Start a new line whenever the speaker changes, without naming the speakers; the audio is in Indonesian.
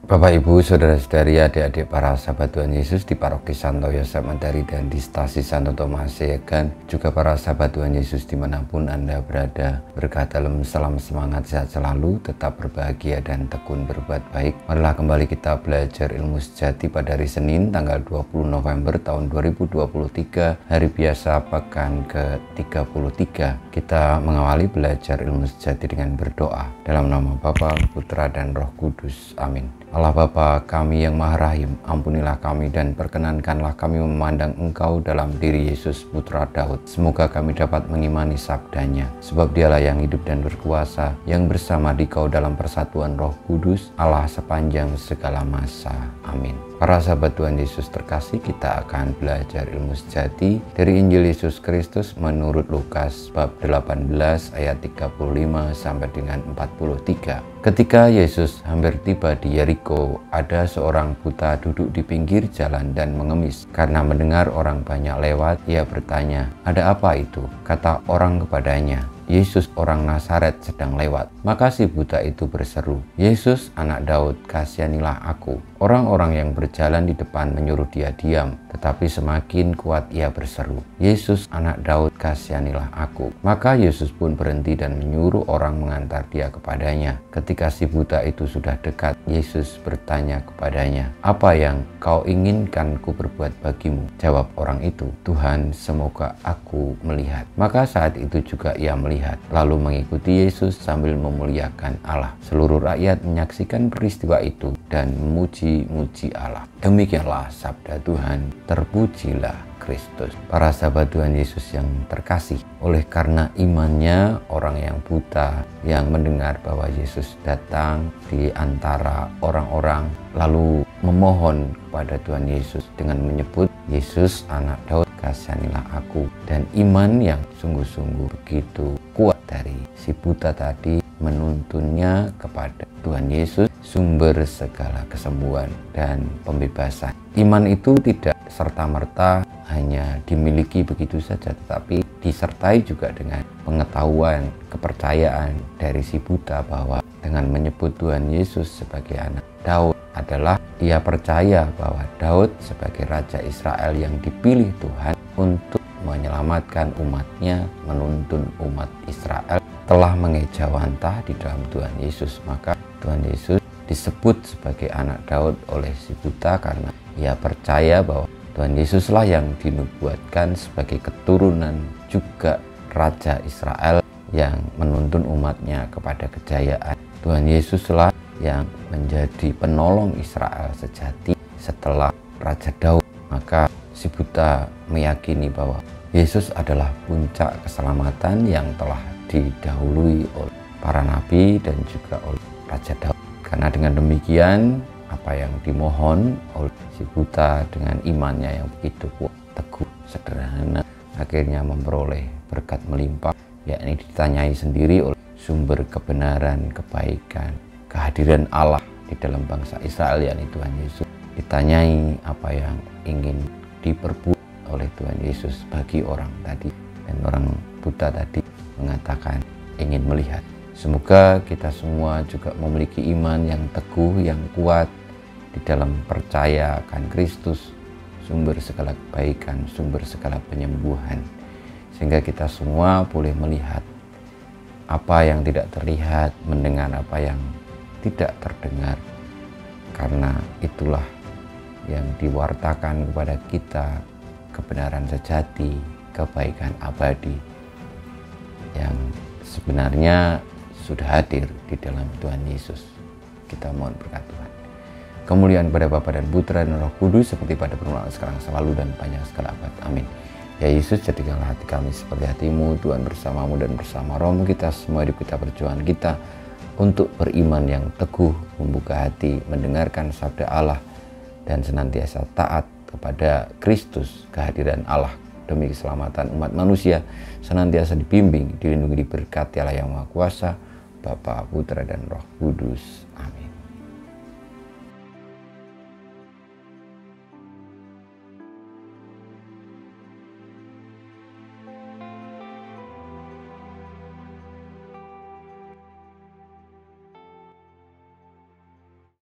Bapak, Ibu, Saudara-saudari, adik-adik para sahabat Tuhan Yesus di Paroki Santo Yosef Madari dan di Stasi Santo Tomas Seyegan, juga para sahabat Tuhan Yesus dimanapun Anda berada. Berkat dalam salam semangat, sehat selalu, tetap berbahagia dan tekun berbuat baik. Marilah kembali kita belajar ilmu sejati pada hari Senin tanggal 20 November tahun 2023, hari biasa pekan ke-33. Kita mengawali belajar ilmu sejati dengan berdoa. Dalam nama Bapa, Putra, dan Roh Kudus. Amin. Allah Bapa kami yang Maha Rahim, ampunilah kami dan perkenankanlah kami memandang Engkau dalam diri Yesus Putra Daud. Semoga kami dapat mengimani sabdanya, sebab Dialah yang hidup dan berkuasa, yang bersama Dikau dalam persatuan Roh Kudus, Allah sepanjang segala masa. Amin. Para sahabat Tuhan Yesus terkasih, kita akan belajar ilmu sejati dari Injil Yesus Kristus menurut Lukas bab 18 ayat 35 sampai dengan 43. Ketika Yesus hampir tiba di Yeriko, ada seorang buta duduk di pinggir jalan dan mengemis. Karena mendengar orang banyak lewat, ia bertanya, "Ada apa itu?" Kata orang kepadanya, "Yesus orang Nazaret sedang lewat." Maka si buta itu berseru, "Yesus anak Daud, kasihanilah aku." Orang-orang yang berjalan di depan menyuruh dia diam, tetapi semakin kuat ia berseru, "Yesus anak Daud, kasihanilah aku." Maka Yesus pun berhenti dan menyuruh orang mengantar dia kepadanya. Ketika si buta itu sudah dekat, Yesus bertanya kepadanya, "Apa yang kau inginkan ku berbuat bagimu?" Jawab orang itu, "Tuhan, semoga aku melihat." Maka saat itu juga ia melihat, lalu mengikuti Yesus sambil memuliakan Allah. Seluruh rakyat menyaksikan peristiwa itu dan memuji Allah. Demikianlah sabda Tuhan, terpujilah Kristus. Para sahabat Tuhan Yesus yang terkasih, oleh karena imannya orang yang buta yang mendengar bahwa Yesus datang di antara orang-orang lalu memohon kepada Tuhan Yesus dengan menyebut, "Yesus anak Daud, kasihanilah aku." Dan iman yang sungguh-sungguh begitu kuat dari si buta tadi menuntunnya kepada Tuhan Yesus, sumber segala kesembuhan dan pembebasan. Iman itu tidak serta-merta hanya dimiliki begitu saja, tetapi disertai juga dengan pengetahuan, kepercayaan dari si buta bahwa dengan menyebut Tuhan Yesus sebagai anak Daud adalah ia percaya bahwa Daud sebagai Raja Israel yang dipilih Tuhan untuk menyelamatkan umatnya, menuntun umat Israel, telah mengejawantah di dalam Tuhan Yesus. Maka Tuhan Yesus disebut sebagai anak Daud oleh si buta karena ia percaya bahwa Tuhan Yesuslah yang dinubuatkan sebagai keturunan juga Raja Israel yang menuntun umatnya kepada kejayaan. Tuhan Yesuslah yang menjadi penolong Israel sejati setelah Raja Daud. Maka si buta meyakini bahwa Yesus adalah puncak keselamatan yang telah didahului oleh para nabi dan juga oleh Raja Daud. Karena dengan demikian, apa yang dimohon oleh si buta dengan imannya yang begitu kuat, teguh, sederhana, akhirnya memperoleh berkat melimpah, yakni ditanyai sendiri oleh sumber kebenaran, kebaikan, kehadiran Allah di dalam bangsa Israel, yakni Tuhan Yesus. Ditanyai apa yang ingin diperbuat oleh Tuhan Yesus bagi orang tadi, dan orang buta tadi mengatakan ingin melihat. Semoga kita semua juga memiliki iman yang teguh, yang kuat di dalam percaya akan Kristus, sumber segala kebaikan, sumber segala penyembuhan, sehingga kita semua boleh melihat apa yang tidak terlihat, mendengar apa yang tidak terdengar, karena itulah yang diwartakan kepada kita kebenaran sejati, kebaikan abadi yang sebenarnya sudah hadir di dalam Tuhan Yesus. Kita mohon berkat Tuhan. Kemuliaan kepada Bapa dan Putra dan Roh Kudus, seperti pada permulaan, sekarang, selalu, dan panjang segala abad. Amin. Ya Yesus, jadikanlah hati kami seperti hati-Mu, Tuhan, bersama-Mu dan bersama Roh-Mu. Kita semua hidup kita, perjuangan kita untuk beriman yang teguh, membuka hati, mendengarkan sabda Allah, dan senantiasa taat kepada Kristus, kehadiran Allah demi keselamatan umat manusia, senantiasa dibimbing, dilindungi, diberkati Allah yang Maha Kuasa, Bapa, Putra, dan Roh Kudus.